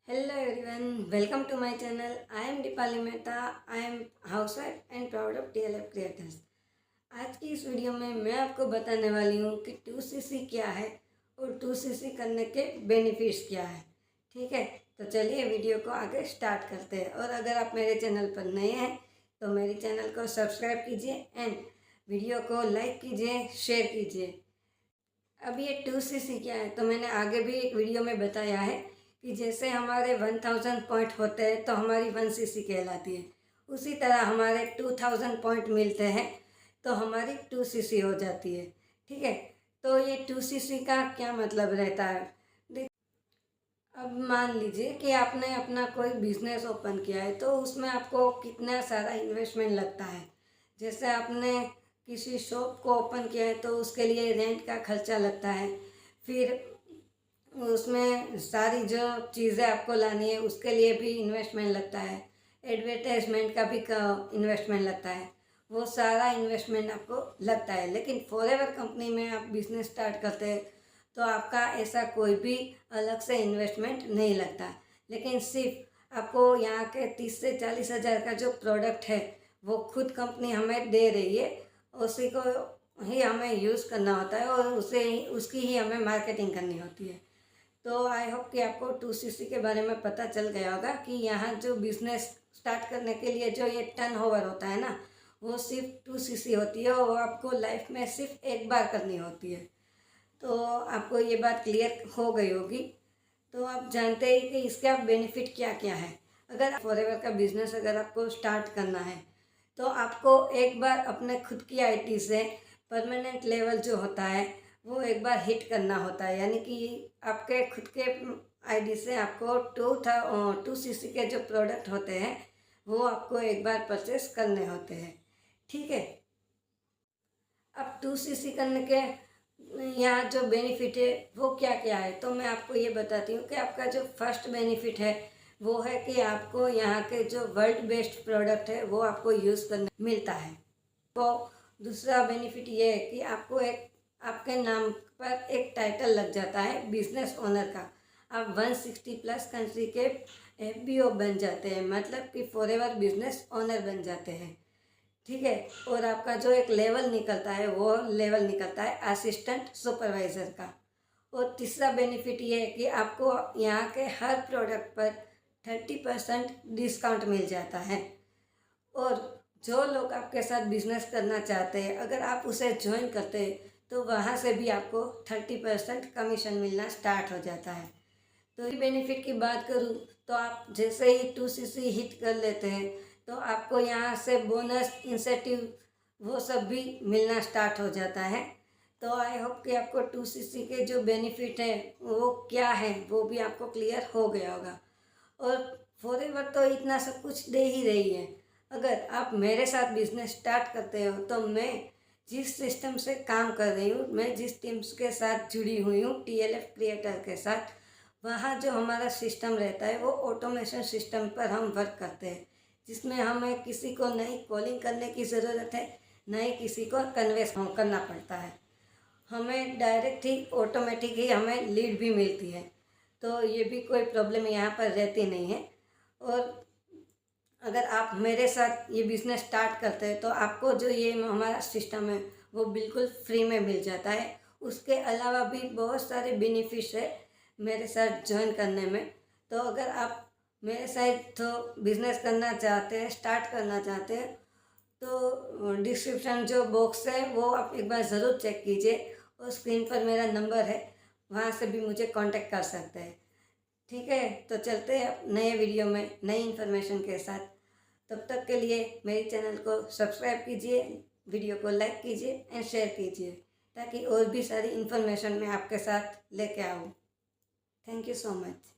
Hello everyone, welcome to my channel. I am Dipali Mehta. I am housewife and proud of TLF Creators. आज की इस video में मैं आपको बताने वाली हूँ कि 2cc क्या है और 2cc करने के बेनिफिट्स क्या है। ठीक है, तो चलिए वीडियो को आगे स्टार्ट करते हैं। और अगर आप मेरे चैनल पर नए हैं तो मेरे चैनल को सब्सक्राइब कीजिए एंड वीडियो को लाइक कीजिए, शेयर कीजिए। अब ये 2cc क्या है तो मैंने आगे भी एक वीडियो में बताया है कि जैसे हमारे 1000 पॉइंट होते हैं तो हमारी 1cc कहलाती है, उसी तरह हमारे 2000 पॉइंट मिलते हैं तो हमारी 2cc हो जाती है। ठीक है, तो ये 2cc का क्या मतलब रहता है। अब मान लीजिए कि आपने अपना कोई बिजनेस ओपन किया है तो उसमें आपको कितना सारा इन्वेस्टमेंट लगता है। जैसे आपने किसी शॉप को ओपन किया है तो उसके लिए रेंट का खर्चा लगता है, फिर उसमें सारी जो चीज़ें आपको लानी है उसके लिए भी इन्वेस्टमेंट लगता है, एडवर्टाइजमेंट का भी इन्वेस्टमेंट लगता है, वो सारा इन्वेस्टमेंट आपको लगता है। लेकिन फॉरएवर कंपनी में आप बिजनेस स्टार्ट करते हैं तो आपका ऐसा कोई भी अलग से इन्वेस्टमेंट नहीं लगता। लेकिन सिर्फ आपको यहाँ के 30 से 40 हज़ार का जो प्रोडक्ट है वो खुद कंपनी हमें दे रही है, उसी को ही हमें यूज़ करना होता है और उसकी ही हमें मार्केटिंग करनी होती है। तो आई होप कि आपको 2cc के बारे में पता चल गया होगा कि यहाँ जो बिज़नेस स्टार्ट करने के लिए जो ये टर्नओवर होता है ना, वो सिर्फ 2cc होती है और वो आपको लाइफ में सिर्फ एक बार करनी होती है। तो आपको ये बात क्लियर हो गई होगी। तो आप जानते हैं कि इसका बेनिफिट क्या क्या है। अगर फॉरएवर का बिज़नेस अगर आपको स्टार्ट करना है तो आपको एक बार अपने खुद की आईडी से परमानेंट लेवल जो होता है वो एक बार हिट करना होता है, यानी कि आपके खुद के आईडी से आपको 2cc के जो प्रोडक्ट होते हैं वो आपको एक बार परचेस करने होते हैं। ठीक है, अब 2cc करने के यहाँ जो बेनिफिट है वो क्या क्या है तो मैं आपको ये बताती हूँ कि आपका जो फर्स्ट बेनिफिट है वो है कि आपको यहाँ के जो वर्ल्ड बेस्ट प्रोडक्ट है वो आपको यूज़ करने मिलता है। तो दूसरा बेनिफिट ये है कि आपको एक आपके नाम पर एक टाइटल लग जाता है बिजनेस ओनर का। आप 160 प्लस कंट्री के FBO बन जाते हैं, मतलब कि फॉरएवर बिजनेस ओनर बन जाते हैं। ठीक है, और आपका जो एक लेवल निकलता है वो लेवल निकलता है असिस्टेंट सुपरवाइज़र का। और तीसरा बेनिफिट ये है कि आपको यहाँ के हर प्रोडक्ट पर 30% डिस्काउंट मिल जाता है। और जो लोग आपके साथ बिजनेस करना चाहते हैं अगर आप उसे ज्वाइन करते हैं तो वहाँ से भी आपको 30% कमीशन मिलना स्टार्ट हो जाता है। तो ये बेनिफिट की बात करूँ तो आप जैसे ही 2cc हिट कर लेते हैं तो आपको यहाँ से बोनस इंसेंटिव वो सब भी मिलना स्टार्ट हो जाता है। तो आई होप कि आपको 2cc के जो बेनिफिट है वो क्या है वो भी आपको क्लियर हो गया होगा। और फॉरएवर तो इतना सब कुछ दे ही रही है। अगर आप मेरे साथ बिजनेस स्टार्ट करते हो तो मैं जिस सिस्टम से काम कर रही हूँ, मैं जिस टीम्स के साथ जुड़ी हुई हूँ TLF क्रिएटर के साथ, वहाँ जो हमारा सिस्टम रहता है वो ऑटोमेशन सिस्टम पर हम वर्क करते हैं, जिसमें हमें किसी को नई कॉलिंग करने की ज़रूरत है, न ही किसी को कन्वेंस करना पड़ता है। हमें डायरेक्ट ही ऑटोमेटिक ही हमें लीड भी मिलती है, तो ये भी कोई प्रॉब्लम यहाँ पर रहती नहीं है। और अगर आप मेरे साथ ये बिज़नेस स्टार्ट करते हैं तो आपको जो ये हमारा सिस्टम है वो बिल्कुल फ्री में मिल जाता है। उसके अलावा भी बहुत सारे बेनिफिट्स है मेरे साथ ज्वाइन करने में। तो अगर आप मेरे साथ तो बिज़नेस करना चाहते हैं, स्टार्ट करना चाहते हैं, तो डिस्क्रिप्शन जो बॉक्स है वो आप एक बार ज़रूर चेक कीजिए और स्क्रीन पर मेरा नंबर है, वहाँ से भी मुझे कांटेक्ट कर सकते हैं। ठीक है, तो चलते हैं नए वीडियो में नई इन्फॉर्मेशन के साथ। तब तक के लिए मेरे चैनल को सब्सक्राइब कीजिए, वीडियो को लाइक कीजिए एंड शेयर कीजिए ताकि और भी सारी इन्फॉर्मेशन मैं आपके साथ लेके आऊँ। Thank you so much.